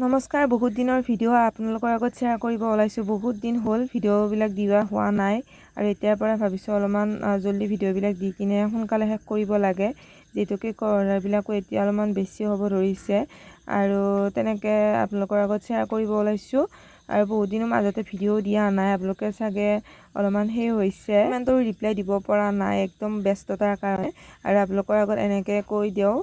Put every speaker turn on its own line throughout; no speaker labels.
নমস্কাৰ, বহুত দিনৰ ভিডিঅ' আপোনালোকৰ আগত শ্বেয়াৰ কৰিব ওলাইছোঁ। বহুত দিন হ'ল ভিডিঅ'বিলাক দিয়া হোৱা নাই আৰু এতিয়াৰ পৰা ভাবিছোঁ অলপমান জল্দি ভিডিঅ'বিলাক দি কিনে সোনকালে শেষ কৰিব লাগে, যিহেতুকে অৰ্ডাৰবিলাকো এতিয়া অলপমান বেছি হ'ব ধৰিছে আৰু তেনেকৈ আপোনালোকৰ আগত শ্বেয়াৰ কৰিব ওলাইছোঁ। আৰু বহুত দিনৰ মাজতে ভিডিঅ' দিয়া নাই, আপোনালোকে চাগে অলপমান হৈছে ইমানটো ৰিপ্লাই দিব পৰা নাই একদম ব্যস্ততাৰ কাৰণে। আৰু আপোনালোকৰ আগত এনেকৈ কৈ দিওঁ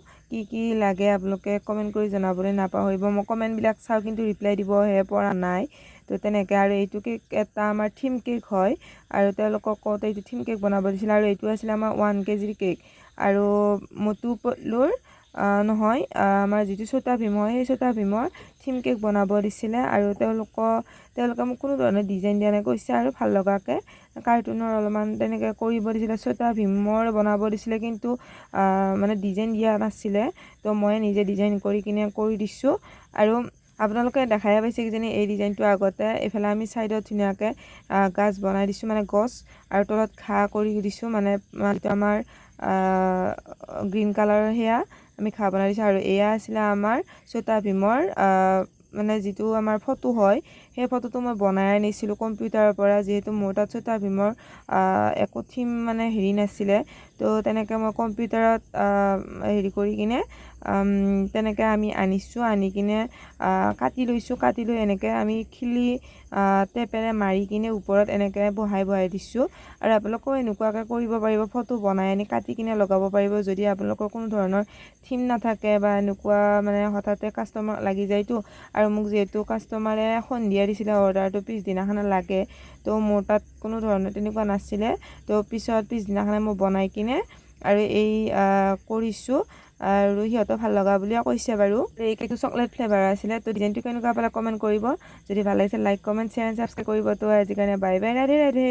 কি লাগে আপোনালোকে কমেণ্ট কৰি জনাবলৈ নাপাহৰিব। মই কমেণ্টবিলাক চাওঁ কিন্তু ৰিপ্লাই দিবহে পৰা নাই। তো তেনেকৈ আৰু এইটো কেক এটা আমাৰ থিম কেক হয় আৰু তেওঁলোকক কওঁতে এইটো থিম কেক বনাব দিছিল আৰু এইটো আছিলে আমাৰ 1 kg কেক। আৰু মটু পটলুৰ নহয়, আমাৰ যিটো ছোটা ভীম হয় সেই ছোটা ভীমৰ থিম কেক বনাব দিছিলে আৰু তেওঁলোকে মোক কোনো ধৰণৰ ডিজাইন দিয়া নাই, কৈছে আৰু ভাল লগাকৈ কাৰ্টুনৰ অলপমান তেনেকৈ কৰিব দিছিলে। ছোটা ভীমৰ বনাব দিছিলে কিন্তু মানে ডিজাইন দিয়া নাছিলে, তো মই নিজে ডিজাইন কৰি কিনে কৰি দিছোঁ। আৰু আপোনালোকে দেখাই পাইছে কিজানি এই ডিজাইনটো আগতে। এইফালে আমি ছাইডত ধুনীয়াকৈ গাছ বনাই দিছোঁ, মানে গছ, আৰু তলত ঘাঁহ কৰি দিছোঁ, মানে যিটো আমাৰ গ্ৰীণ কালাৰৰ সেয়া আমি ঘাঁহ বনাই দিছোঁ। আৰু এয়া আছিলে আমাৰ ছোটা ভীমৰ মানে যিটো আমাৰ ফটো হয় সেই ফটোটো মই বনাই আনিছিলোঁ কম্পিউটাৰৰ পৰা, যিহেতু মোৰ তাত ছোটা ভীমৰ একো থিম মানে নাছিলে। তো তেনেকৈ মই কম্পিউটাৰত কৰি কিনে তেনেকৈ আমি আনিছোঁ, আনি কিনে কাটি লৈছোঁ, কাটি লৈ এনেকৈ আমি খিলি টেপেৰে মাৰি কিনে ওপৰত এনেকৈ বহাই দিছোঁ। আৰু আপোনালোকেও এনেকুৱাকৈ কৰিব পাৰিব, ফটো বনাই আনি কাটি কিনে লগাব পাৰিব যদি আপোনালোকৰ কোনো ধৰণৰ থিম নাথাকে বা এনেকুৱা মানে হঠাতে কাষ্টমাৰ লাগি যায়তো। আৰু মোক যিহেতু কাষ্টমাৰে সন্ধিয়া দিছিলে অৰ্ডাৰটো, পিছদিনাখনে লাগে, তো মোৰ তাত কোনো ধৰণৰ তেনেকুৱা নাছিলে। তো পিছদিনাখনে মই বনাই কিনে আৰু এই কৰিছোঁ আৰু সিহঁতে ভাল লগা বুলিয়ে কৈছে বাৰু। এই কেকটো চকলেট ফ্লেভাৰ আছিলে। তো ডিজাইনটো কেনেকুৱা পালে কমেণ্ট কৰিব, যদি ভাল লাগিছে like comment share and subscribe কৰিব। তো আজিৰ কাৰণে বাই বাই, ৰাধে ৰাধে।